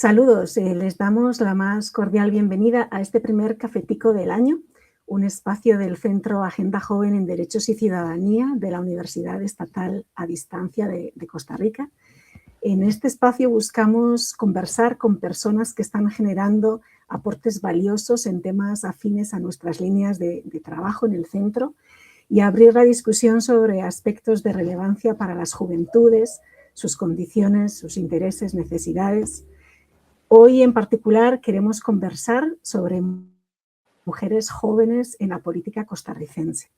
Saludos, les damos la más cordial bienvenida a este primer cafetico del año, un espacio del Centro Agenda Joven en Derechos y Ciudadanía de la Universidad Estatal a Distancia de Costa Rica. En este espacio buscamos conversar con personas que están generando aportes valiosos en temas afines a nuestras líneas de trabajo en el centro y abrir la discusión sobre aspectos de relevancia para las juventudes, sus condiciones, sus intereses, necesidades. Hoy en particular queremos conversar sobre mujeres jóvenes en la política costarricense.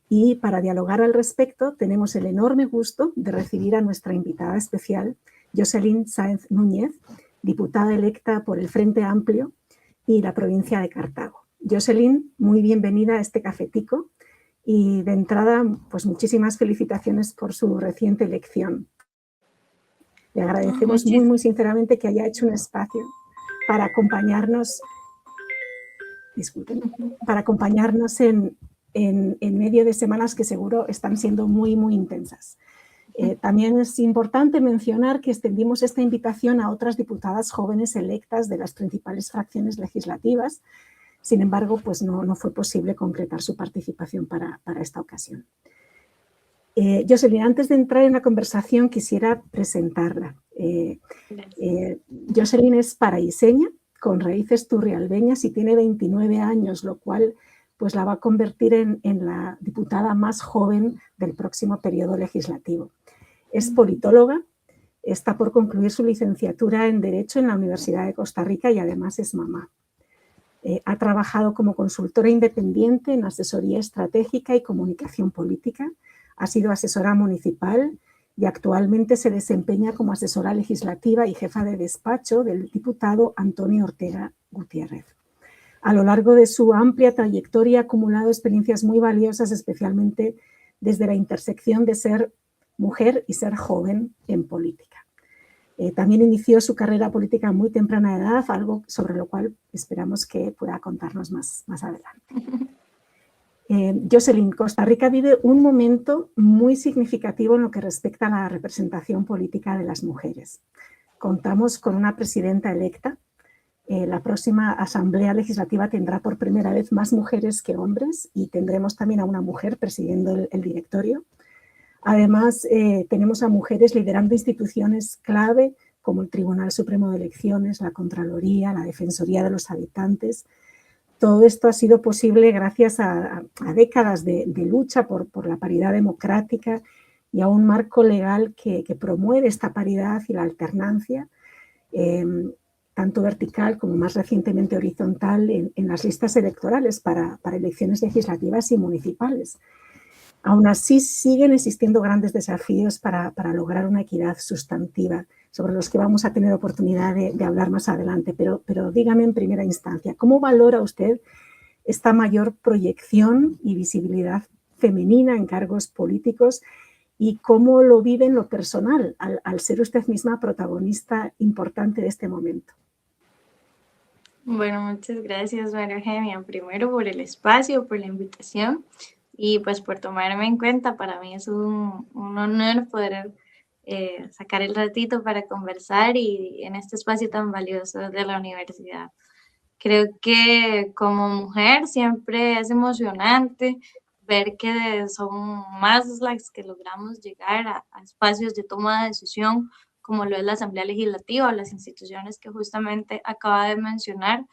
Y para dialogar al respecto tenemos el enorme gusto de recibir a nuestra invitada especial, Jocelyn Sáenz Núñez, diputada electa por el Frente Amplio y la provincia de Cartago. Jocelyn, muy bienvenida a este cafetico y de entrada, pues muchísimas felicitaciones por su reciente elección. Le agradecemos muy sinceramente que haya hecho un espacio para acompañarnos, en medio de semanas que seguro están siendo muy intensas. También es importante mencionar que extendimos esta invitación a otras diputadas jóvenes electas de las principales fracciones legislativas. Sin embargo, pues no fue posible concretar su participación para esta ocasión. Jocelyn, antes de entrar en la conversación quisiera presentarla. Jocelyn es paraíseña, con raíces turrialbeñas y tiene 29 años, lo cual pues la va a convertir en la diputada más joven del próximo periodo legislativo. Es politóloga, está por concluir su licenciatura en Derecho en la Universidad de Costa Rica y además es mamá. Ha trabajado como consultora independiente en asesoría estratégica y comunicación política, ha sido asesora municipal y actualmente se desempeña como asesora legislativa y jefa de despacho del diputado Antonio Ortega Gutiérrez. A lo largo de su amplia trayectoria ha acumulado experiencias muy valiosas, especialmente desde la intersección de ser mujer y ser joven en política. También inició su carrera política a muy temprana edad, algo sobre lo cual esperamos que pueda contarnos más adelante. Jocelyn, Costa Rica vive un momento muy significativo en lo que respecta a la representación política de las mujeres. Contamos con una presidenta electa. La próxima Asamblea Legislativa tendrá por primera vez más mujeres que hombres y tendremos también a una mujer presidiendo el directorio. Además, tenemos a mujeres liderando instituciones clave como el Tribunal Supremo de Elecciones, la Contraloría, la Defensoría de los Habitantes. Todo esto ha sido posible gracias a décadas de lucha por la paridad democrática y a un marco legal que promueve esta paridad y la alternancia, tanto vertical como más recientemente horizontal en las listas electorales para elecciones legislativas y municipales. Aún así, siguen existiendo grandes desafíos para lograr una equidad sustantiva, sobre los que vamos a tener oportunidad de hablar más adelante. Pero dígame en primera instancia, ¿cómo valora usted esta mayor proyección y visibilidad femenina en cargos políticos y cómo lo vive en lo personal al ser usted misma protagonista importante de este momento? Bueno, muchas gracias, María Eugenia, primero por el espacio, por la invitación y pues por tomarme en cuenta. Para mí es un honor poder sacar el ratito para conversar y en este espacio tan valioso de la universidad. Creo que como mujer siempre es emocionante ver que son más las que logramos llegar a espacios de toma de decisión, como lo es la Asamblea Legislativa o las instituciones que justamente acaba de mencionar,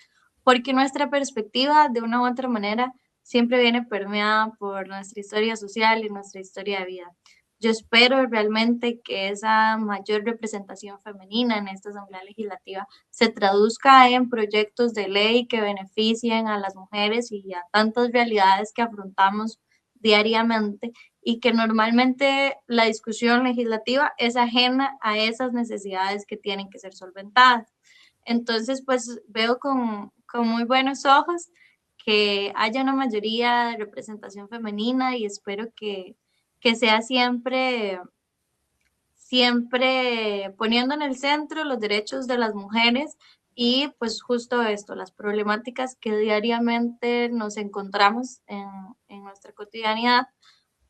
porque nuestra perspectiva de una u otra manera siempre viene permeada por nuestra historia social y nuestra historia de vida. Yo espero realmente que esa mayor representación femenina en esta Asamblea Legislativa se traduzca en proyectos de ley que beneficien a las mujeres y a tantas realidades que afrontamos diariamente y que normalmente la discusión legislativa es ajena a esas necesidades que tienen que ser solventadas. Entonces, pues veo con muy buenos ojos que haya una mayoría de representación femenina y espero que sea siempre poniendo en el centro los derechos de las mujeres y pues justo esto, las problemáticas que diariamente nos encontramos en nuestra cotidianidad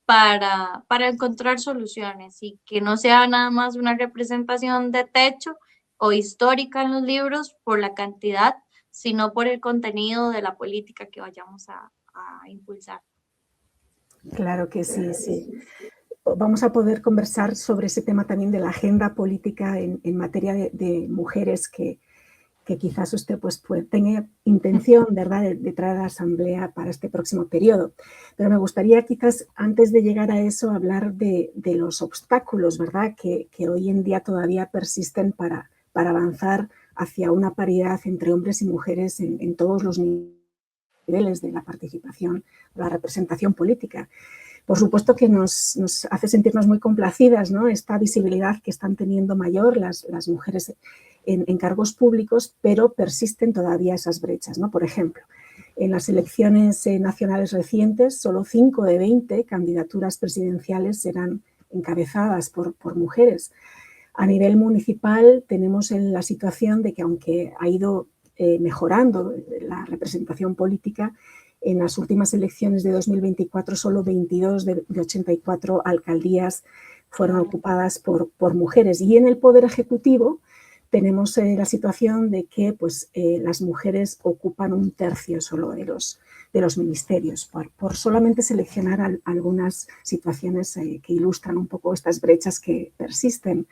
para encontrar soluciones y que no sea nada más una representación de techo o histórica en los libros por la cantidad, sino por el contenido de la política que vayamos a impulsar. Claro que sí, sí. Vamos a poder conversar sobre ese tema también de la agenda política en materia de mujeres que quizás usted pues tenga intención, ¿verdad?, de traer a la Asamblea para este próximo periodo. Pero me gustaría quizás, antes de llegar a eso, hablar de los obstáculos, ¿verdad?, que hoy en día todavía persisten para avanzar hacia una paridad entre hombres y mujeres en todos los niveles de la participación, la representación política. Por supuesto que nos hace sentirnos muy complacidas, ¿no?, esta visibilidad que están teniendo mayor las mujeres en cargos públicos, pero persisten todavía esas brechas, ¿no? Por ejemplo, en las elecciones nacionales recientes, solo 5 de 20 candidaturas presidenciales serán encabezadas por mujeres. A nivel municipal tenemos la situación de que, aunque ha ido mejorando la representación política, en las últimas elecciones de 2024 solo 22 de 84 alcaldías fueron ocupadas por mujeres. Y en el Poder Ejecutivo tenemos la situación de que pues, las mujeres ocupan 1/3 solo de los ministerios, por solamente seleccionar algunas situaciones que ilustran un poco estas brechas que persisten.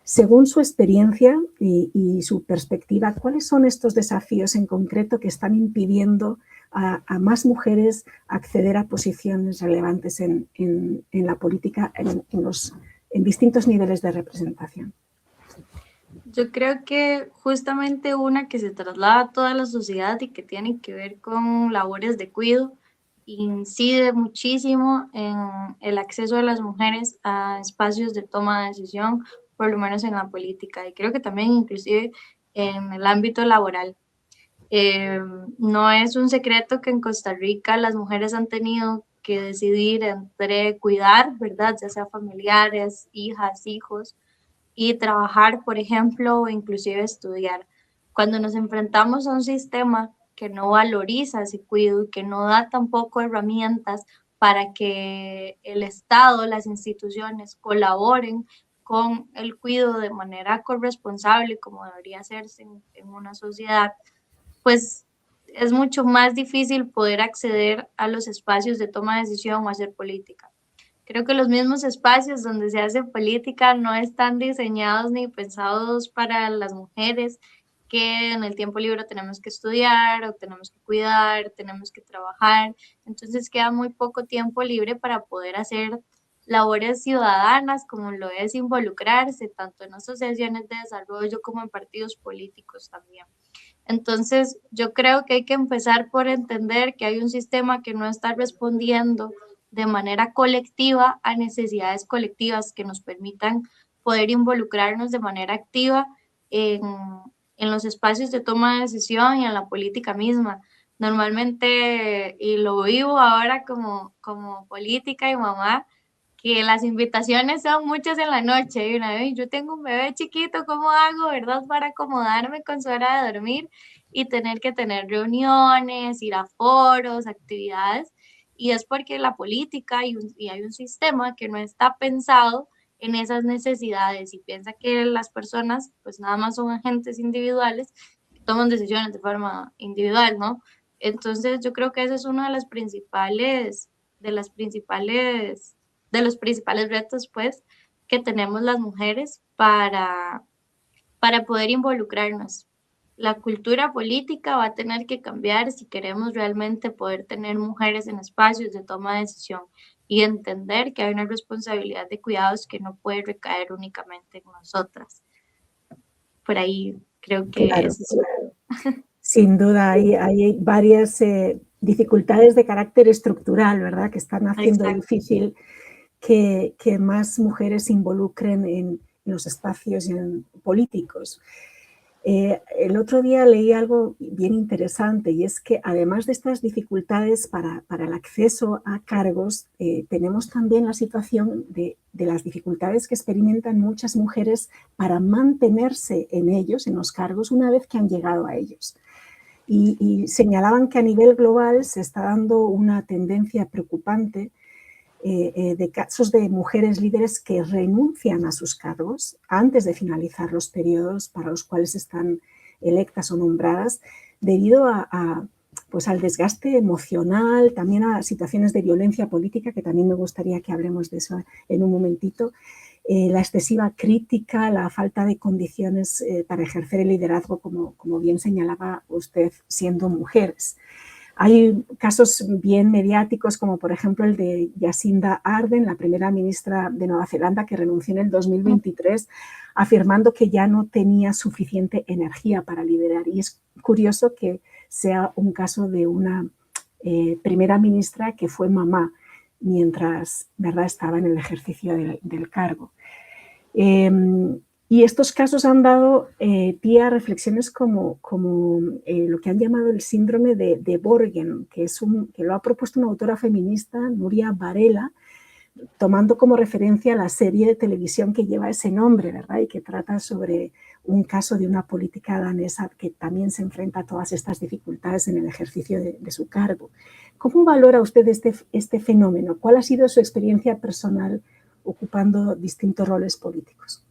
Según su experiencia y su perspectiva, ¿cuáles son estos desafíos en concreto que están impidiendo a más mujeres acceder a posiciones relevantes en la política en distintos niveles de representación? Yo creo que justamente una que se traslada a toda la sociedad y que tiene que ver con labores de cuidado incide muchísimo en el acceso de las mujeres a espacios de toma de decisión, por lo menos en la política, y creo que también inclusive en el ámbito laboral. No es un secreto que en Costa Rica las mujeres han tenido que decidir entre cuidar, ¿verdad?, ya sea familiares, hijas, hijos, y trabajar, por ejemplo, o inclusive estudiar. Cuando nos enfrentamos a un sistema que no valoriza ese cuidado y que no da tampoco herramientas para que el Estado, las instituciones colaboren con el cuidado de manera corresponsable, como debería hacerse en una sociedad, pues es mucho más difícil poder acceder a los espacios de toma de decisión o hacer política. Creo que los mismos espacios donde se hace política no están diseñados ni pensados para las mujeres que en el tiempo libre tenemos que estudiar o tenemos que cuidar, tenemos que trabajar. Entonces queda muy poco tiempo libre para poder hacer labores ciudadanas, como lo es involucrarse tanto en asociaciones de desarrollo como en partidos políticos también. Entonces, yo creo que hay que empezar por entender que hay un sistema que no está respondiendo de manera colectiva a necesidades colectivas que nos permitan poder involucrarnos de manera activa en los espacios de toma de decisión y en la política misma. Normalmente, y lo vivo ahora como política y mamá, que las invitaciones son muchas en la noche, y una vez yo tengo un bebé chiquito, ¿cómo hago, verdad, para acomodarme con su hora de dormir y tener que tener reuniones, ir a foros, actividades? Y es porque la política y hay un sistema que no está pensado en esas necesidades y piensa que las personas pues nada más son agentes individuales que toman decisiones de forma individual, ¿no? Entonces yo creo que ese es uno de los principales retos, pues, que tenemos las mujeres para poder involucrarnos. La cultura política va a tener que cambiar si queremos realmente poder tener mujeres en espacios de toma de decisión y entender que hay una responsabilidad de cuidados que no puede recaer únicamente en nosotras. Por ahí creo que Claro, es sin duda hay varias dificultades de carácter estructural, ¿verdad?, que están haciendo exacto. difícil que más mujeres se involucren en los espacios políticos. El otro día leí algo bien interesante, y es que además de estas dificultades para el acceso a cargos, tenemos también la situación de las dificultades que experimentan muchas mujeres para mantenerse en ellos, en los cargos, una vez que han llegado a ellos. Y señalaban que a nivel global se está dando una tendencia preocupante de casos de mujeres líderes que renuncian a sus cargos antes de finalizar los periodos para los cuales están electas o nombradas, debido pues al desgaste emocional, también a situaciones de violencia política, que también me gustaría que hablemos de eso en un momentito, la excesiva crítica, la falta de condiciones para ejercer el liderazgo, como bien señalaba usted, siendo mujeres. Hay casos bien mediáticos, como por ejemplo el de Jacinda Ardern, la primera ministra de Nueva Zelanda, que renunció en el 2023, afirmando que ya no tenía suficiente energía para liderar. Y es curioso que sea un caso de una primera ministra que fue mamá mientras, ¿verdad?, estaba en el ejercicio del cargo. Y estos casos han dado pie a reflexiones como lo que han llamado el síndrome de Borgen, que lo ha propuesto una autora feminista, Nuria Varela, tomando como referencia la serie de televisión que lleva ese nombre, ¿verdad?, y que trata sobre un caso de una política danesa que también se enfrenta a todas estas dificultades en el ejercicio de su cargo. ¿Cómo valora usted este fenómeno? ¿Cuál ha sido su experiencia personal ocupando distintos roles políticos?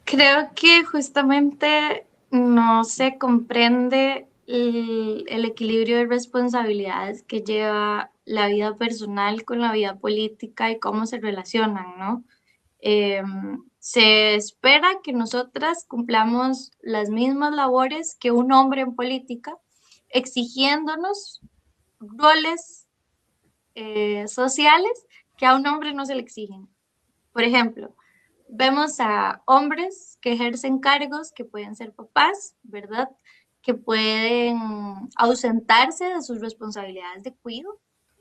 Creo que justamente no se comprende el equilibrio de responsabilidades que lleva la vida personal con la vida política y cómo se relacionan, ¿no? Se espera que nosotras cumplamos las mismas labores que un hombre en política, exigiéndonos roles sociales que a un hombre no se le exigen. Por ejemplo, vemos a hombres que ejercen cargos que pueden ser papás, ¿verdad?, que pueden ausentarse de sus responsabilidades de cuidado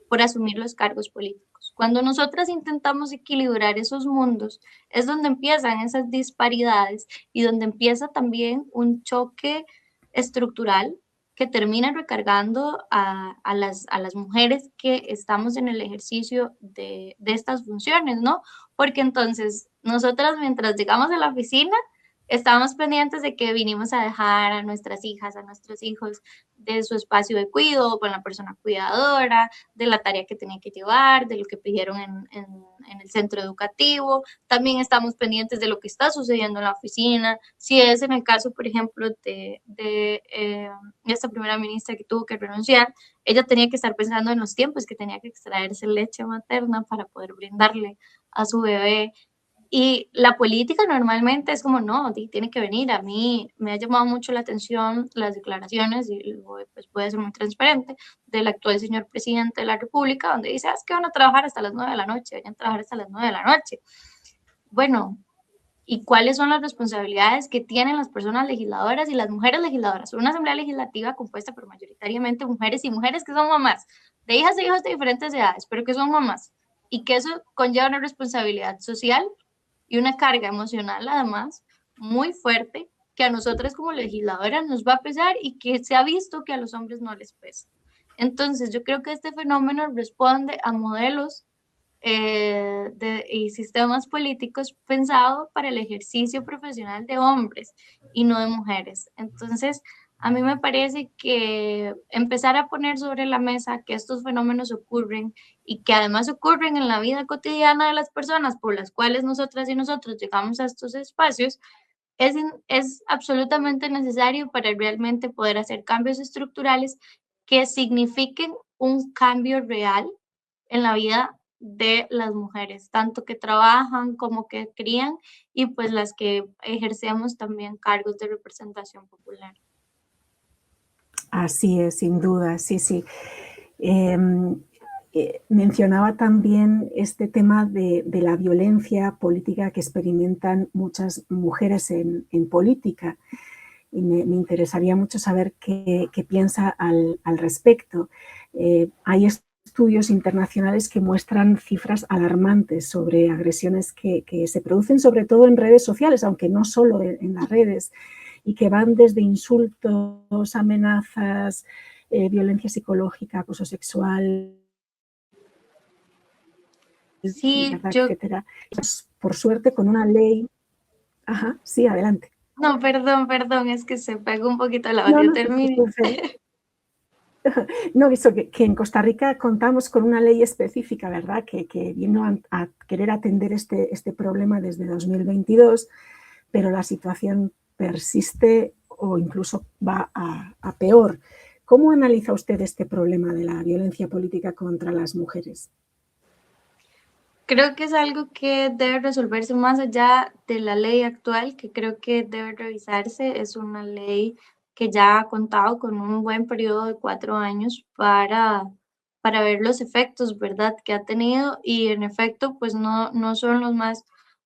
por asumir los cargos políticos. Cuando nosotras intentamos equilibrar esos mundos, es donde empiezan esas disparidades y donde empieza también un choque estructural que termina recargando a las mujeres que estamos en el ejercicio de estas funciones, ¿no? Porque entonces nosotras, mientras llegamos a la oficina, estamos pendientes de que vinimos a dejar a nuestras hijas, a nuestros hijos de su espacio de cuidado con la persona cuidadora, de la tarea que tenía que llevar, de lo que pidieron en el centro educativo. También estamos pendientes de lo que está sucediendo en la oficina. Si es en el caso, por ejemplo, de esta primera ministra que tuvo que renunciar, ella tenía que estar pensando en los tiempos que tenía que extraerse leche materna para poder brindarle a su bebé. Y la política normalmente es como, no, tiene que venir. A mí me ha llamado mucho la atención las declaraciones, y pues puede ser muy transparente, del actual señor presidente de la República, donde dice, es que van a trabajar hasta las 9 de la noche, vayan a trabajar hasta las 9 de la noche. Bueno, ¿y cuáles son las responsabilidades que tienen las personas legisladoras y las mujeres legisladoras? Una asamblea legislativa compuesta por mayoritariamente mujeres y mujeres que son mamás, de hijas e hijos de diferentes edades, pero que son mamás, y que eso conlleva una responsabilidad social y una carga emocional, además, muy fuerte, que a nosotras como legisladoras nos va a pesar y que se ha visto que a los hombres no les pesa. Entonces, yo creo que este fenómeno responde a modelos y sistemas políticos pensados para el ejercicio profesional de hombres y no de mujeres. Entonces, a mí me parece que empezar a poner sobre la mesa que estos fenómenos ocurren y que además ocurren en la vida cotidiana de las personas por las cuales nosotras y nosotros llegamos a estos espacios, es absolutamente necesario para realmente poder hacer cambios estructurales que signifiquen un cambio real en la vida de las mujeres, tanto que trabajan como que crían y pues las que ejercemos también cargos de representación popular. Así es, sin duda, sí, sí. Mencionaba también este tema de la violencia política que experimentan muchas mujeres en política, y me interesaría mucho saber qué piensa al respecto. Hay estudios internacionales que muestran cifras alarmantes sobre agresiones que se producen sobre todo en redes sociales, aunque no solo en las redes, y que van desde insultos, amenazas, violencia psicológica, acoso sexual, Sí, ¿verdad?, etcétera. Por suerte, con una ley... Ajá, sí, adelante. No, perdón, es que se pegó un poquito el No, audio, no se termine. preocupe. No, eso que en Costa Rica contamos con una ley específica, ¿verdad? Que vino a querer atender este problema desde 2022, pero la situación persiste o incluso va a peor. ¿Cómo analiza usted este problema de la violencia política contra las mujeres? Creo que es algo que debe resolverse más allá de la ley actual, que creo que debe revisarse. Es una ley que ya ha contado con un buen periodo de 4 años para ver los efectos, ¿verdad?, que ha tenido y en efecto, pues no son los más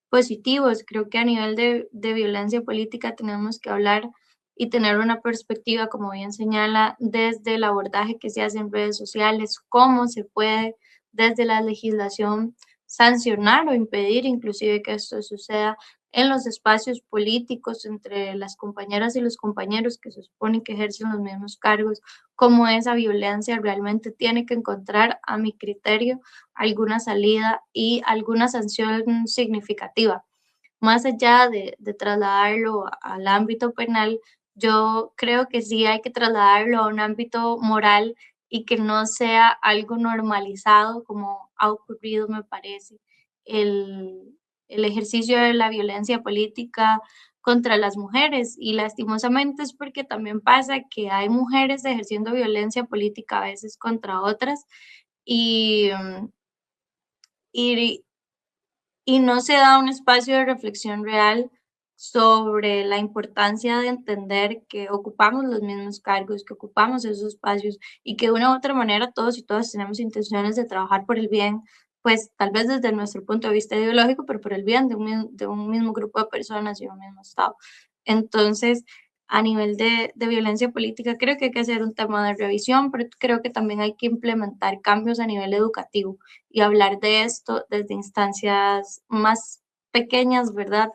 positivos. Creo que a nivel de violencia política tenemos que hablar y tener una perspectiva, como bien señala, desde el abordaje que se hace en redes sociales, cómo se puede desde la legislación sancionar o impedir inclusive que esto suceda en los espacios políticos entre las compañeras y los compañeros que se supone que ejercen los mismos cargos, cómo esa violencia realmente tiene que encontrar, a mi criterio, alguna salida y alguna sanción significativa. Más allá de trasladarlo al ámbito penal, yo creo que sí hay que trasladarlo a un ámbito moral y que no sea algo normalizado como ha ocurrido, me parece, el ejercicio de la violencia política contra las mujeres. Y lastimosamente es porque también pasa que hay mujeres ejerciendo violencia política a veces contra otras y, y, y no se da un espacio de reflexión real sobre la importancia de entender que ocupamos los mismos cargos, que ocupamos esos espacios y que de una u otra manera todos y todas tenemos intenciones de trabajar por el bien, pues tal vez desde nuestro punto de vista ideológico, pero por el bien de un mismo grupo de personas y un mismo Estado. Entonces, a nivel de violencia política, creo que hay que hacer un tema de revisión, pero creo que también hay que implementar cambios a nivel educativo y hablar de esto desde instancias más pequeñas, ¿verdad?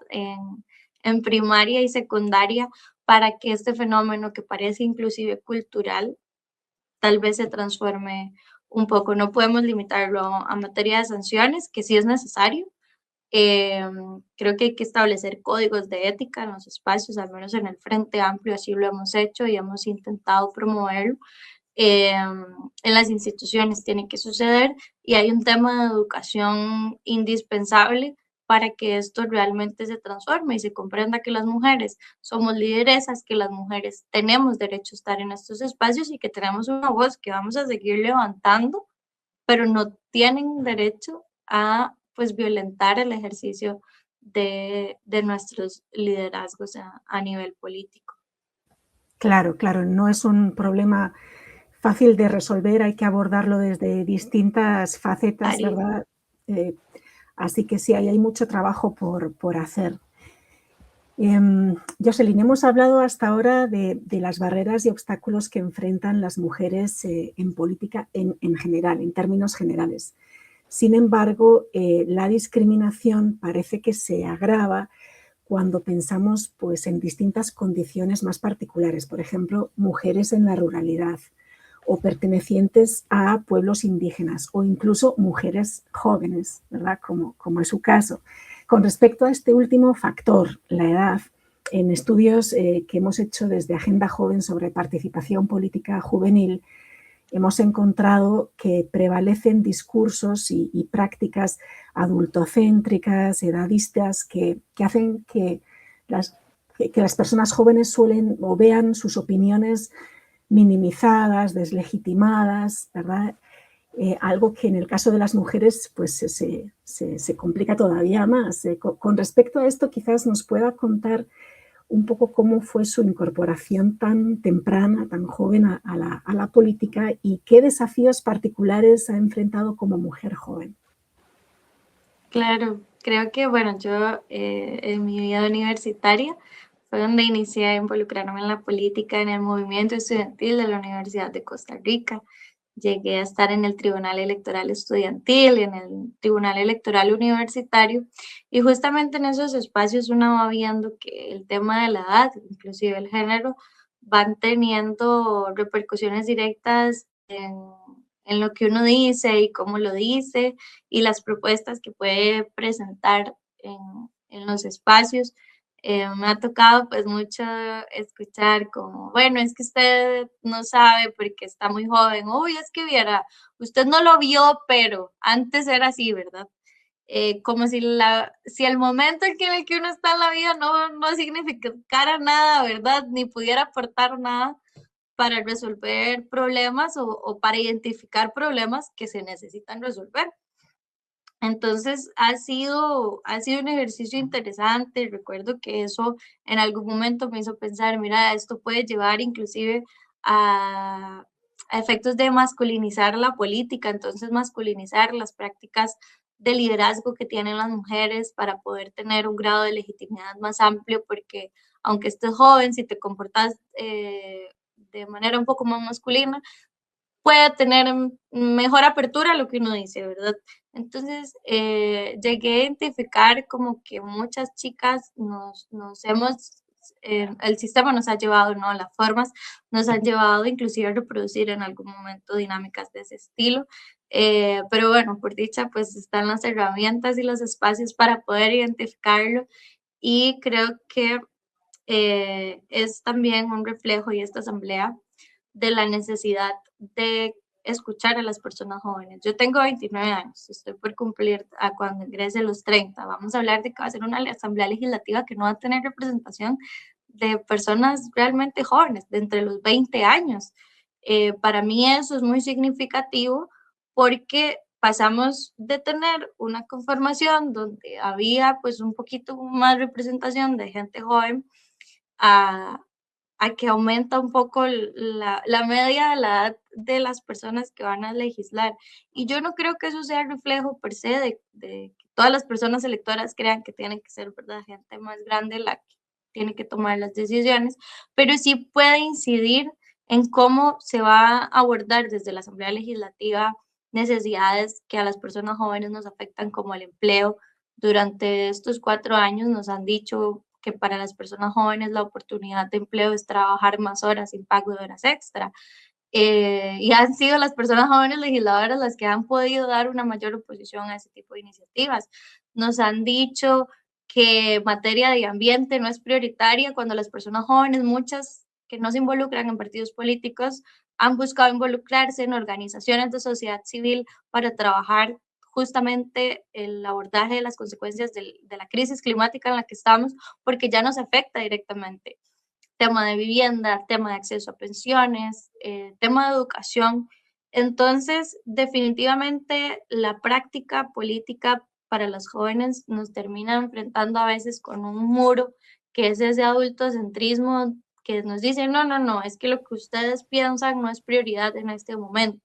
En primaria y secundaria, para que este fenómeno que parece inclusive cultural, tal vez se transforme un poco. No podemos limitarlo a materia de sanciones, que sí es necesario. Creo que hay que establecer códigos de ética en los espacios, al menos en el Frente Amplio así lo hemos hecho y hemos intentado promoverlo. En las instituciones tiene que suceder y hay un tema de educación indispensable para que esto realmente se transforme y se comprenda que las mujeres somos lideresas, que las mujeres tenemos derecho a estar en estos espacios y que tenemos una voz que vamos a seguir levantando, pero no tienen derecho a pues violentar el ejercicio de nuestros liderazgos a nivel político. Claro, claro, no es un problema fácil de resolver, hay que abordarlo desde distintas facetas, Ari. ¿verdad? Eh, Así que sí, ahí hay mucho trabajo por hacer. Jocelyn, hemos hablado hasta ahora de las barreras y obstáculos que enfrentan las mujeres en política en general, en términos generales. Sin embargo, la discriminación parece que se agrava cuando pensamos pues, en distintas condiciones más particulares, por ejemplo, mujeres en la ruralidad o pertenecientes a pueblos indígenas o incluso mujeres jóvenes, ¿verdad? Como es su caso. Con respecto a este último factor, la edad, en estudios que hemos hecho desde Agenda Joven sobre participación política juvenil, hemos encontrado que prevalecen discursos y prácticas adultocéntricas, edadistas, que hacen que las personas jóvenes suelen o vean sus opiniones minimizadas, deslegitimadas, ¿verdad? Algo que en el caso de las mujeres pues se complica todavía más. Con respecto a esto, quizás nos pueda contar un poco cómo fue su incorporación tan temprana, tan joven a la política y qué desafíos particulares ha enfrentado como mujer joven. Claro, creo que, bueno, yo en mi vida universitaria fue donde inicié a involucrarme en la política, en el movimiento estudiantil de la Universidad de Costa Rica. Llegué a estar en el Tribunal Electoral Estudiantil, en el Tribunal Electoral Universitario, y justamente en esos espacios uno va viendo que el tema de la edad, inclusive el género, van teniendo repercusiones directas en lo que uno dice y cómo lo dice y las propuestas que puede presentar en los espacios. Me ha tocado pues mucho escuchar como, bueno, es que usted no sabe porque está muy joven, uy, es que viera, usted no lo vio, pero antes era así, ¿verdad? Como si el momento en el que uno está en la vida no significara nada, ¿verdad? Ni pudiera aportar nada para resolver problemas o para identificar problemas que se necesitan resolver. Entonces ha sido un ejercicio interesante. Recuerdo que eso en algún momento me hizo pensar, mira, esto puede llevar inclusive a, a efectos de masculinizar la política, entonces masculinizar las prácticas de liderazgo que tienen las mujeres para poder tener un grado de legitimidad más amplio, porque aunque estés joven, si te comportas de manera un poco más masculina, puede tener mejor apertura a lo que uno dice, ¿verdad? Entonces, llegué a identificar como que muchas chicas nos hemos, el sistema nos ha llevado, ¿no? Las formas nos han llevado inclusive a reproducir en algún momento dinámicas de ese estilo. Pero bueno, por dicha, pues están las herramientas y los espacios para poder identificarlo y creo que es también un reflejo y esta asamblea de la necesidad de escuchar a las personas jóvenes. Yo tengo 29 años, estoy por cumplir a cuando ingrese los 30. Vamos a hablar de que va a ser una asamblea legislativa que no va a tener representación de personas realmente jóvenes, de entre los 20 años. Para mí eso es muy significativo porque pasamos de tener una conformación donde había pues un poquito más representación de gente joven a, a que aumenta un poco la media de la edad de las personas que van a legislar. Y yo no creo que eso sea el reflejo per se de que todas las personas electoras crean que tienen que ser, ¿verdad?, gente más grande la que tiene que tomar las decisiones, pero sí puede incidir en cómo se va a abordar desde la Asamblea Legislativa necesidades que a las personas jóvenes nos afectan, como el empleo. Durante estos 4 años nos han dicho que para las personas jóvenes la oportunidad de empleo es trabajar más horas sin pago de horas extra. Y han sido las personas jóvenes legisladoras las que han podido dar una mayor oposición a ese tipo de iniciativas. Nos han dicho que materia de ambiente no es prioritaria cuando las personas jóvenes, muchas que no se involucran en partidos políticos, han buscado involucrarse en organizaciones de sociedad civil para trabajar justamente el abordaje de las consecuencias de la crisis climática en la que estamos, porque ya nos afecta directamente. Tema de vivienda, tema de acceso a pensiones, tema de educación. Entonces, definitivamente la práctica política para los jóvenes nos termina enfrentando a veces con un muro que es ese adultocentrismo que nos dice, no, es que lo que ustedes piensan no es prioridad en este momento,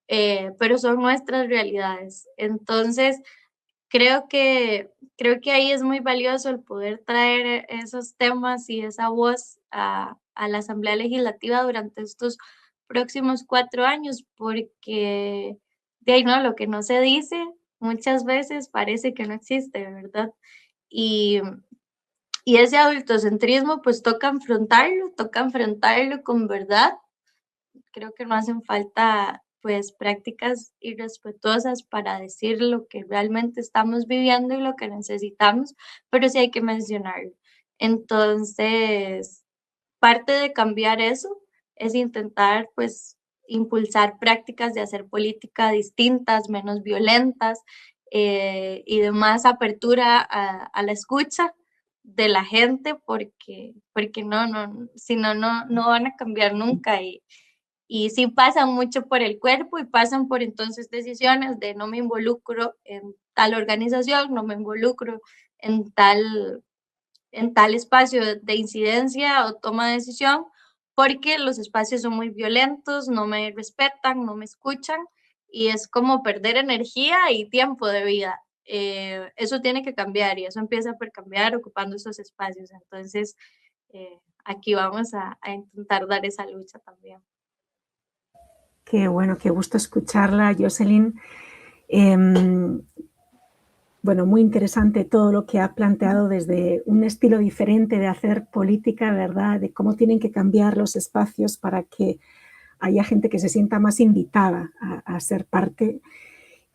pero son nuestras realidades. Entonces, creo que ahí es muy valioso el poder traer esos temas y esa voz a la Asamblea Legislativa durante estos próximos 4 años, porque de ahí no, lo que no se dice muchas veces parece que no existe, ¿verdad? Y, y ese adultocentrismo pues toca enfrentarlo con verdad. Creo que no hacen falta pues prácticas irrespetuosas para decir lo que realmente estamos viviendo y lo que necesitamos, pero sí hay que mencionarlo. Entonces, parte de cambiar eso es intentar pues impulsar prácticas de hacer política distintas, menos violentas, y de más apertura a la escucha de la gente, porque si no van a cambiar nunca. Y sí pasan mucho por el cuerpo y pasan por entonces decisiones de no me involucro en tal organización, no me involucro en tal espacio de incidencia o toma de decisión, porque los espacios son muy violentos, no me respetan, no me escuchan y es como perder energía y tiempo de vida. Eso tiene que cambiar y eso empieza por cambiar ocupando esos espacios. Entonces, aquí vamos a intentar dar esa lucha también. Qué bueno, qué gusto escucharla, Jocelyn. Bueno, muy interesante todo lo que ha planteado desde un estilo diferente de hacer política, ¿verdad? De cómo tienen que cambiar los espacios para que haya gente que se sienta más invitada a ser parte.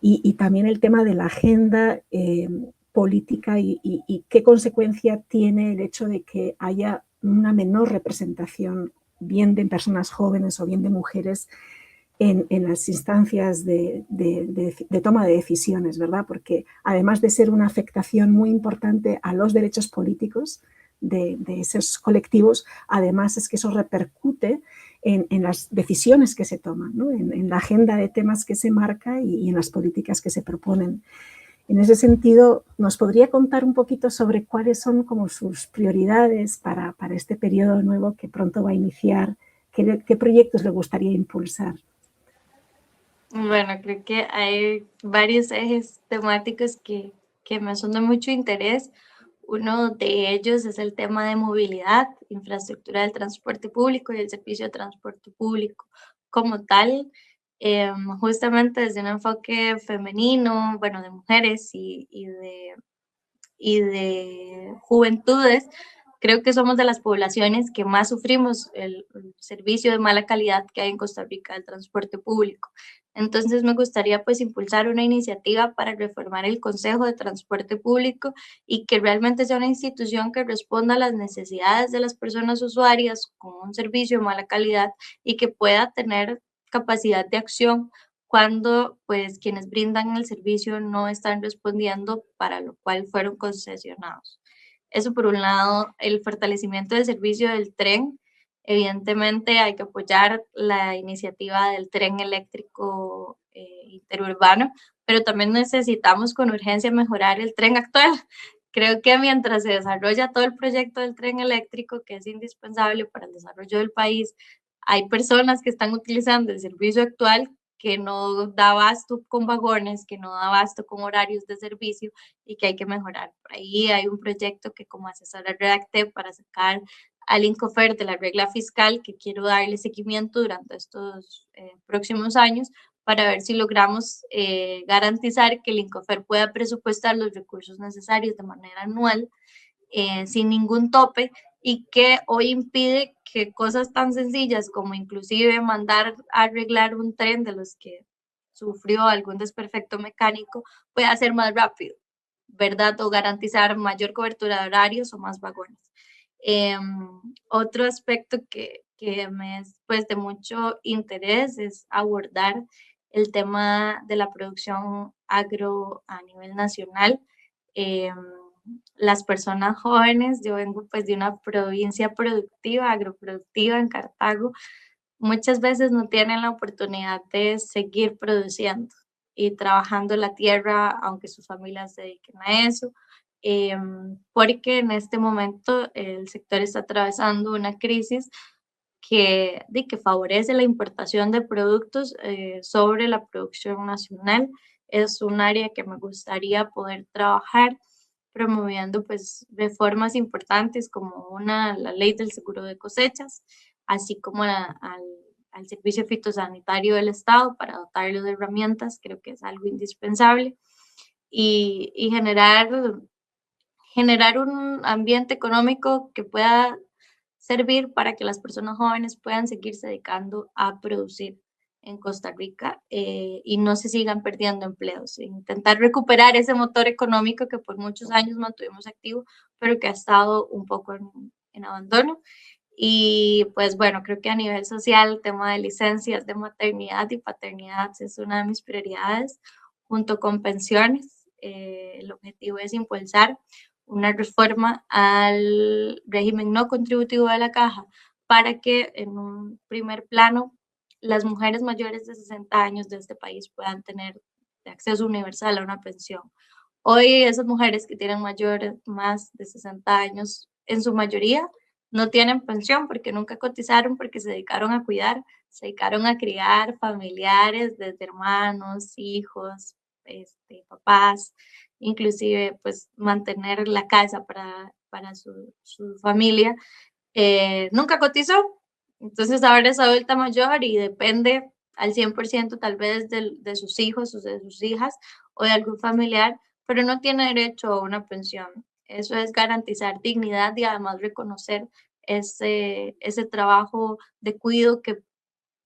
Y también el tema de la agenda política y qué consecuencia tiene el hecho de que haya una menor representación, bien de personas jóvenes o bien de mujeres, en las instancias de toma de decisiones, ¿verdad? Porque además de ser una afectación muy importante a los derechos políticos de esos colectivos, además es que eso repercute en las decisiones que se toman, ¿no? En la agenda de temas que se marca y en las políticas que se proponen. En ese sentido, ¿nos podría contar un poquito sobre cuáles son como sus prioridades para este periodo nuevo que pronto va a iniciar? ¿Qué proyectos le gustaría impulsar? Bueno, creo que hay varios ejes temáticos que me son de mucho interés. Uno de ellos es el tema de movilidad, infraestructura del transporte público y el servicio de transporte público como tal, justamente desde un enfoque femenino, bueno, de mujeres y de juventudes. Creo que somos de las poblaciones que más sufrimos el servicio de mala calidad que hay en Costa Rica del transporte público. Entonces me gustaría pues impulsar una iniciativa para reformar el Consejo de Transporte Público y que realmente sea una institución que responda a las necesidades de las personas usuarias con un servicio de mala calidad y que pueda tener capacidad de acción cuando pues quienes brindan el servicio no están respondiendo para lo cual fueron concesionados. Eso por un lado, el fortalecimiento del servicio del tren. Evidentemente hay que apoyar la iniciativa del tren eléctrico interurbano, pero también necesitamos con urgencia mejorar el tren actual. Creo que mientras se desarrolla todo el proyecto del tren eléctrico, que es indispensable para el desarrollo del país, hay personas que están utilizando el servicio actual que no da abasto con vagones, que no da abasto con horarios de servicio y que hay que mejorar. Por ahí hay un proyecto que como asesora redacté para sacar al INCOFER de la regla fiscal que quiero darle seguimiento durante estos próximos años para ver si logramos garantizar que el INCOFER pueda presupuestar los recursos necesarios de manera anual sin ningún tope y que hoy impide que cosas tan sencillas como inclusive mandar a arreglar un tren de los que sufrió algún desperfecto mecánico pueda ser más rápido, ¿verdad? O garantizar mayor cobertura de horarios o más vagones. Otro aspecto que me es pues, de mucho interés es abordar el tema de la producción agro a nivel nacional. Eh, las personas jóvenes, yo vengo pues de una provincia productiva, agroproductiva en Cartago, muchas veces no tienen la oportunidad de seguir produciendo y trabajando la tierra, aunque sus familias se dediquen a eso, porque en este momento el sector está atravesando una crisis que favorece la importación de productos sobre la producción nacional. Es un área que me gustaría poder trabajar promoviendo pues reformas importantes como la ley del seguro de cosechas, así como al servicio fitosanitario del Estado para dotarlo de herramientas, creo que es algo indispensable, y generar un ambiente económico que pueda servir para que las personas jóvenes puedan seguirse dedicando a producir en Costa Rica y no se sigan perdiendo empleos. Intentar recuperar ese motor económico que por muchos años mantuvimos activo, pero que ha estado un poco en abandono. Y pues bueno, creo que a nivel social el tema de licencias de maternidad y paternidad es una de mis prioridades, junto con pensiones. El objetivo es impulsar una reforma al régimen no contributivo de la caja para que en un primer plano las mujeres mayores de 60 años de este país puedan tener acceso universal a una pensión. Hoy esas mujeres que tienen más de 60 años, en su mayoría, no tienen pensión porque nunca cotizaron, porque se dedicaron a cuidar, se dedicaron a criar familiares, desde hermanos, hijos, papás, inclusive pues mantener la casa para su familia. Nunca cotizó, entonces ahora es adulta mayor y depende al 100% tal vez de sus hijos o de sus hijas o de algún familiar, pero no tiene derecho a una pensión. Eso es garantizar dignidad y además reconocer ese trabajo de cuidado que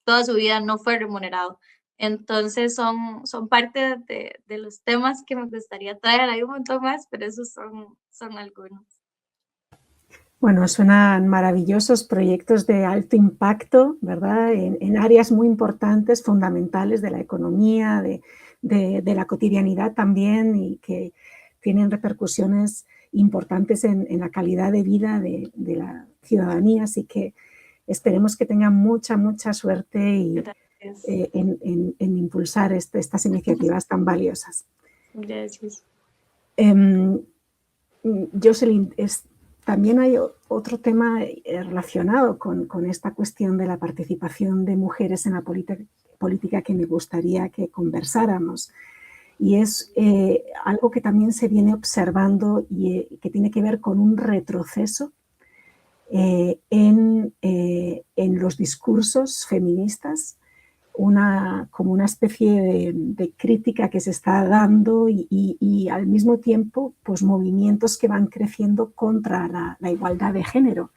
toda su vida no fue remunerado. Entonces son parte de los temas que me gustaría traer. Hay un montón más, pero esos son algunos. Bueno, suenan maravillosos proyectos de alto impacto, ¿verdad? En áreas muy importantes, fundamentales de la economía, de la cotidianidad también, y que tienen repercusiones importantes en la calidad de vida de la ciudadanía. Así que esperemos que tengan mucha suerte y, en impulsar estas iniciativas tan valiosas. Gracias. Jocelyn, también hay otro tema relacionado con esta cuestión de la participación de mujeres en la política que me gustaría que conversáramos. Y es algo que también se viene observando y que tiene que ver con un retroceso en los discursos feministas, como una especie de crítica que se está dando y al mismo tiempo pues movimientos que van creciendo contra la igualdad de género.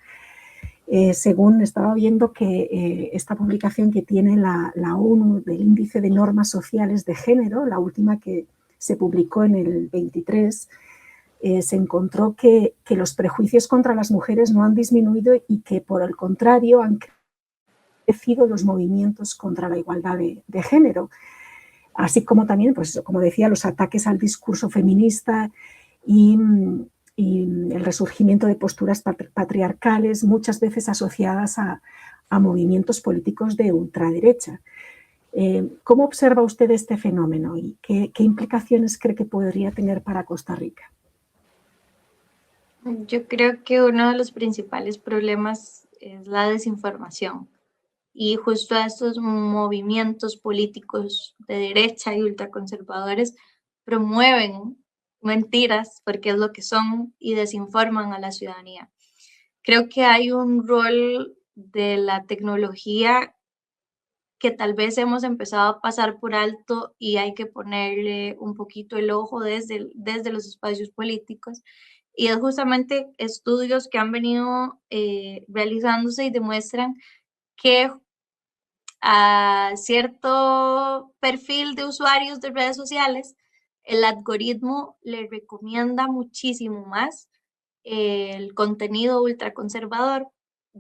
Según estaba viendo que esta publicación que tiene la ONU del Índice de Normas Sociales de Género, la última que se publicó en el 23, se encontró que los prejuicios contra las mujeres no han disminuido y que por el contrario han crecido los movimientos contra la igualdad de género, así como también, pues, como decía, los ataques al discurso feminista y el resurgimiento de posturas patriarcales, muchas veces asociadas a movimientos políticos de ultraderecha. ¿Cómo observa usted este fenómeno y qué implicaciones cree que podría tener para Costa Rica? Yo creo que uno de los principales problemas es la desinformación. Y justo a estos movimientos políticos de derecha y ultraconservadores promueven mentiras, porque es lo que son, y desinforman a la ciudadanía. Creo que hay un rol de la tecnología que tal vez hemos empezado a pasar por alto y hay que ponerle un poquito el ojo desde los espacios políticos. Y es justamente estudios que han venido realizándose y demuestran que a cierto perfil de usuarios de redes sociales, el algoritmo le recomienda muchísimo más el contenido ultraconservador,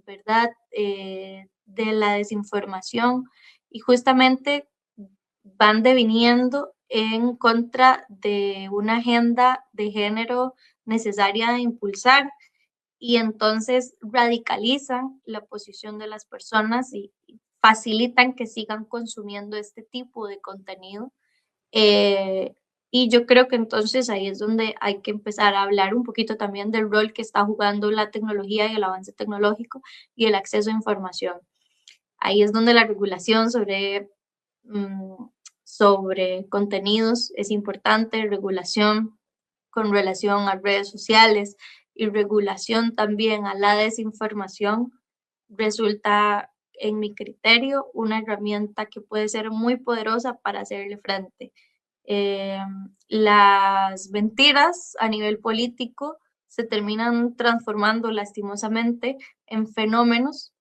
¿verdad? De la desinformación, y justamente van deviniendo en contra de una agenda de género necesaria de impulsar, y entonces radicalizan la posición de las personas y facilitan que sigan consumiendo este tipo de contenido. Eh, y yo creo que entonces ahí es donde hay que empezar a hablar un poquito también del rol que está jugando la tecnología y el avance tecnológico y el acceso a información. Ahí es donde la regulación sobre contenidos es importante, regulación con relación a redes sociales y regulación también a la desinformación resulta, en mi criterio, una herramienta que puede ser muy poderosa para hacerle frente. Las mentiras a nivel político se terminan transformando lastimosamente en fenómenos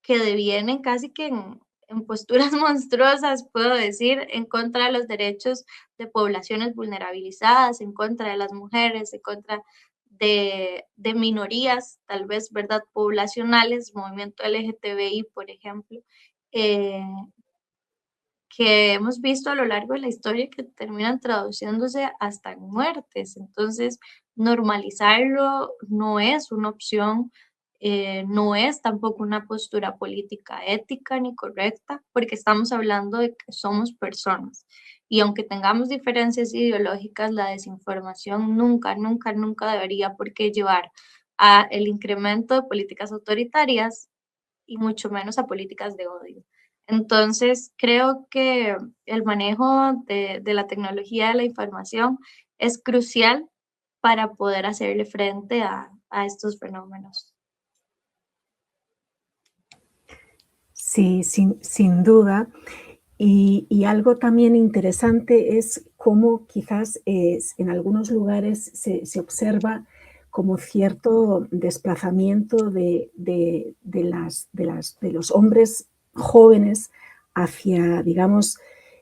que devienen casi que en posturas monstruosas, puedo decir, en contra de los derechos de poblaciones vulnerabilizadas, en contra de las mujeres, en contra de minorías, tal vez, ¿verdad?, poblacionales, movimiento LGTBI, por ejemplo, eh, que hemos visto a lo largo de la historia que terminan traduciéndose hasta en muertes. Entonces, normalizarlo no es una opción, no es tampoco una postura política ética ni correcta, porque estamos hablando de que somos personas. Y aunque tengamos diferencias ideológicas, la desinformación nunca debería por qué llevar a el incremento de políticas autoritarias y mucho menos a políticas de odio. Entonces, creo que el manejo de la tecnología de la información es crucial para poder hacerle frente a estos fenómenos. Sí, sin duda. Y algo también interesante es cómo quizás en algunos lugares se observa como cierto desplazamiento de los hombres jóvenes hacia, digamos,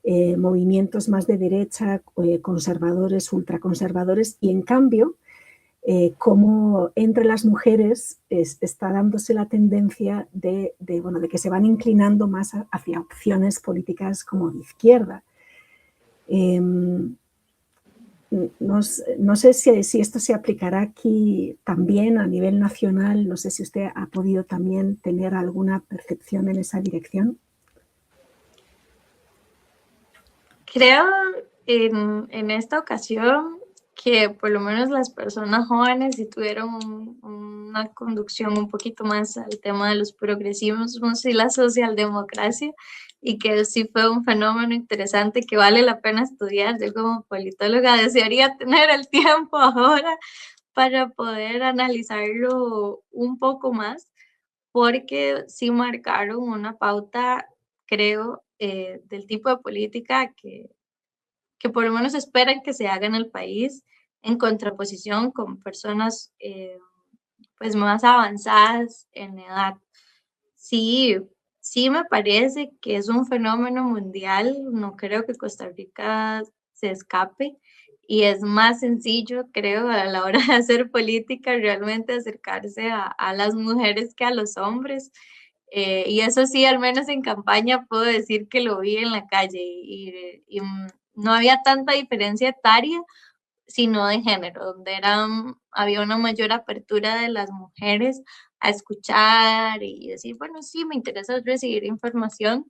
movimientos más de derecha, conservadores, ultraconservadores, y en cambio, como entre las mujeres está dándose la tendencia de que se van inclinando más hacia opciones políticas como de izquierda. No sé si esto se aplicará aquí también a nivel nacional. No sé si usted ha podido también tener alguna percepción en esa dirección. Creo en esta ocasión que por lo menos las personas jóvenes sí tuvieron una conducción un poquito más al tema de los progresismos y la socialdemocracia, y que sí fue un fenómeno interesante que vale la pena estudiar. Yo como politóloga desearía tener el tiempo ahora para poder analizarlo un poco más, porque sí marcaron una pauta, creo, del tipo de política que por lo menos esperan que se haga en el país, en contraposición con personas pues más avanzadas en edad. Sí, sí me parece que es un fenómeno mundial, no creo que Costa Rica se escape, y es más sencillo, creo, a la hora de hacer política, realmente acercarse a las mujeres que a los hombres. Y eso sí, al menos en campaña puedo decir que lo vi en la calle, y no había tanta diferencia etaria, sino de género, donde había una mayor apertura de las mujeres a escuchar y decir, bueno, sí, me interesa recibir información,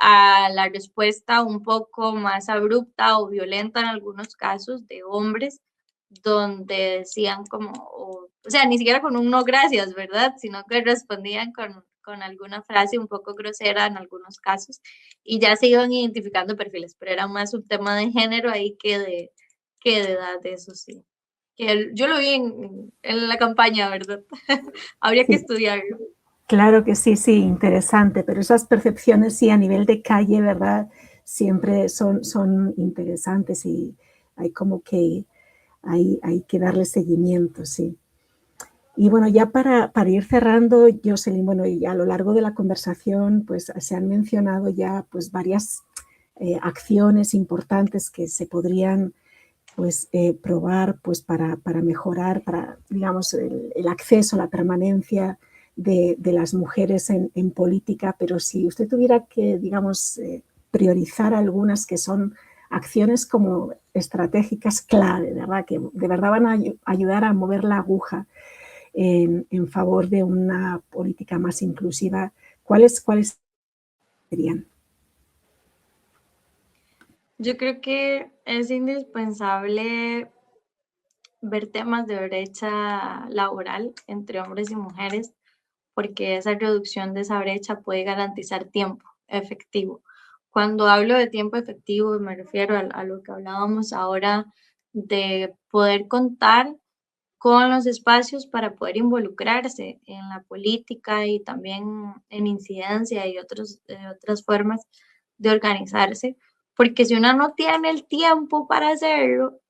a la respuesta un poco más abrupta o violenta en algunos casos de hombres, donde decían como, o sea, ni siquiera con un no gracias, ¿verdad? Sino que respondían con alguna frase un poco grosera en algunos casos, y ya se iban identificando perfiles, pero era más un tema de género ahí que de edad, eso sí. Que yo lo vi en la campaña, ¿verdad? Habría que Sí, estudiarlo. claro que sí, sí, interesante, pero esas percepciones sí a nivel de calle, ¿verdad? Siempre son interesantes y hay como que hay que darle seguimiento, sí. Y bueno, ya para ir cerrando, Jocelyn, bueno, y a lo largo de la conversación, pues se han mencionado ya pues varias acciones importantes que se podrían pues probar pues para mejorar, para digamos el acceso, la permanencia de las mujeres en política, pero si usted tuviera que digamos priorizar algunas que son acciones como estratégicas clave, ¿verdad? Que de verdad van a ayudar a mover la aguja en favor de una política más inclusiva, ¿cuáles serían? Yo creo que es indispensable ver temas de brecha laboral entre hombres y mujeres, porque esa reducción de esa brecha puede garantizar tiempo efectivo. Cuando hablo de tiempo efectivo, me refiero a lo que hablábamos ahora, de poder contar con los espacios para poder involucrarse en la política y también en incidencia y otras formas de organizarse, porque si uno no tiene el tiempo para hacerlo,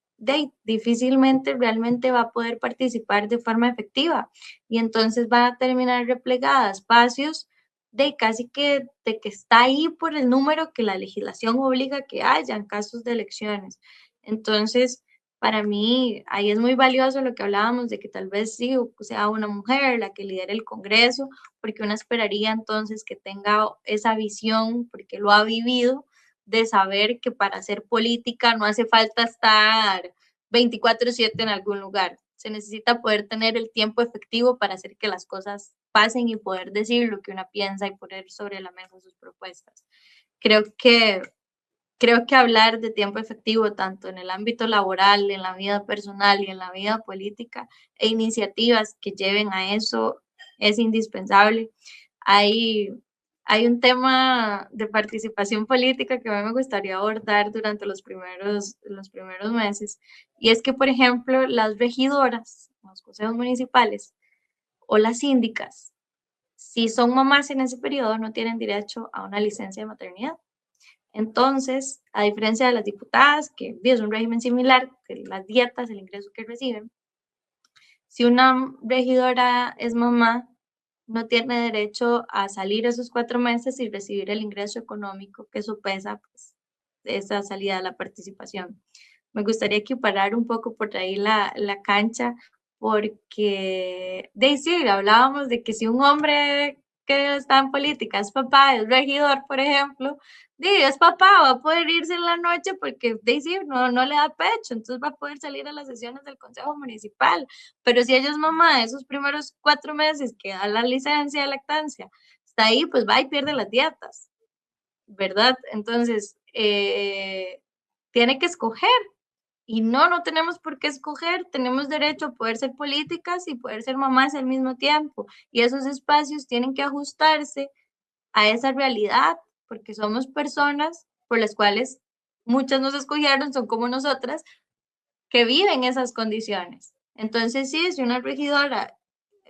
difícilmente realmente va a poder participar de forma efectiva, y entonces van a terminar replegada a espacios de casi que de que está ahí por el número que la legislación obliga que haya en casos de elecciones. Entonces, para mí, ahí es muy valioso lo que hablábamos de que tal vez sí sea una mujer la que lidere el Congreso, porque uno esperaría entonces que tenga esa visión, porque lo ha vivido, de saber que para hacer política no hace falta estar 24/7 en algún lugar. Se necesita poder tener el tiempo efectivo para hacer que las cosas pasen y poder decir lo que uno piensa y poner sobre la mesa sus propuestas. Creo que Creo que hablar de tiempo efectivo, tanto en el ámbito laboral, en la vida personal y en la vida política, e iniciativas que lleven a eso, es indispensable. Hay, hay un tema de participación política que a mí me gustaría abordar durante los primeros meses, y es que, por ejemplo, las regidoras, los consejos municipales o las síndicas, si son mamás en ese periodo, no tienen derecho a una licencia de maternidad. Entonces, a diferencia de las diputadas, que es un régimen similar, de las dietas, el ingreso que reciben, si una regidora es mamá, no tiene derecho a salir esos 4 meses y recibir el ingreso económico que sopesa pues, esa salida a la participación. Me gustaría equiparar un poco por ahí la cancha, porque sí, hablábamos de que si un hombre que está en política es papá, es regidor, por ejemplo, es papá, va a poder irse en la noche porque sí, no le da pecho, entonces va a poder salir a las sesiones del Consejo Municipal. Pero si ella es mamá esos primeros 4 meses que da la licencia de lactancia, está ahí, pues va y pierde las dietas, ¿verdad? Entonces, tiene que escoger. Y no tenemos por qué escoger, tenemos derecho a poder ser políticas y poder ser mamás al mismo tiempo. Y esos espacios tienen que ajustarse a esa realidad, porque somos personas por las cuales muchas nos escogieron, son como nosotras, que viven esas condiciones. Entonces, sí, si una regidora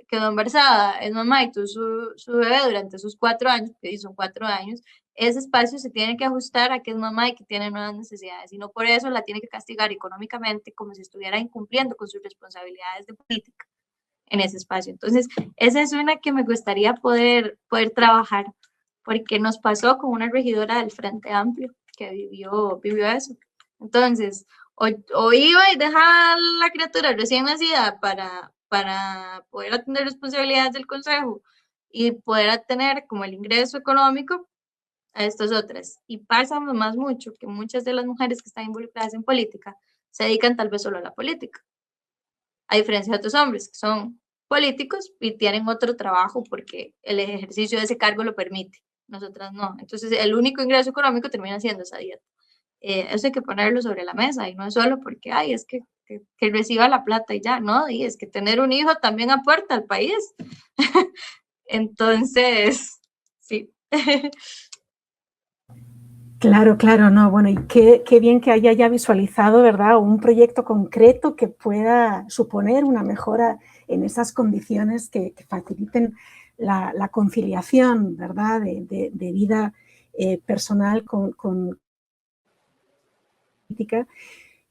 quedó embarazada, es mamá y tuvo su bebé durante sus 4 años, que son 4 años, ese espacio se tiene que ajustar a que es mamá y que tiene nuevas necesidades, y no por eso la tiene que castigar económicamente como si estuviera incumpliendo con sus responsabilidades de política en ese espacio. Entonces, esa es una que me gustaría poder trabajar, porque nos pasó con una regidora del Frente Amplio que vivió eso. Entonces, o iba y dejaba a la criatura recién nacida para poder atender responsabilidades del consejo y poder tener como el ingreso económico a estas otras. Y pasa más mucho que muchas de las mujeres que están involucradas en política se dedican tal vez solo a la política, a diferencia de otros hombres que son políticos y tienen otro trabajo porque el ejercicio de ese cargo lo permite. Nosotras no. Entonces, el único ingreso económico termina siendo esa dieta. Eso hay que ponerlo sobre la mesa y no es solo porque, es que reciba la plata y ya, no, y es que tener un hijo también aporta al país. Entonces, sí. Claro, claro, no, bueno, y qué bien que haya ya visualizado, ¿verdad?, un proyecto concreto que pueda suponer una mejora en esas condiciones que faciliten la conciliación, ¿verdad?, de vida personal con política,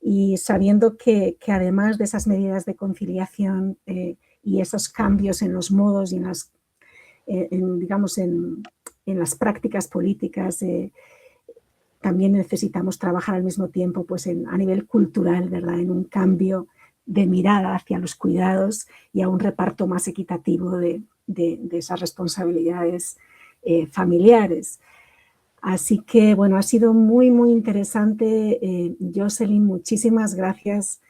y sabiendo que además de esas medidas de conciliación y esos cambios en los modos y digamos, en las prácticas políticas, también necesitamos trabajar al mismo tiempo pues a nivel cultural, ¿verdad?, en un cambio de mirada hacia los cuidados y a un reparto más equitativo de esas responsabilidades familiares. Así que, bueno, ha sido muy, muy interesante. Jocelyn, muchísimas gracias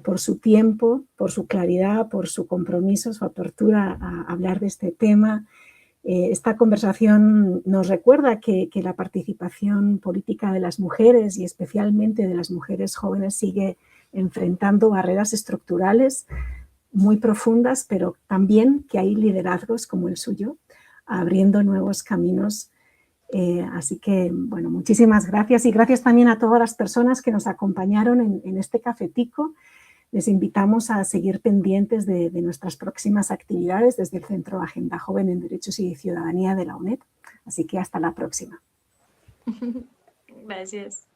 por su tiempo, por su claridad, por su compromiso, su apertura a hablar de este tema. Esta conversación nos recuerda que la participación política de las mujeres y especialmente de las mujeres jóvenes sigue enfrentando barreras estructurales muy profundas, pero también que hay liderazgos como el suyo abriendo nuevos caminos. Así que, bueno, muchísimas gracias y gracias también a todas las personas que nos acompañaron en este cafetico. Les invitamos a seguir pendientes de nuestras próximas actividades desde el Centro Agenda Joven en Derechos y Ciudadanía de la UNED. Así que hasta la próxima. Gracias.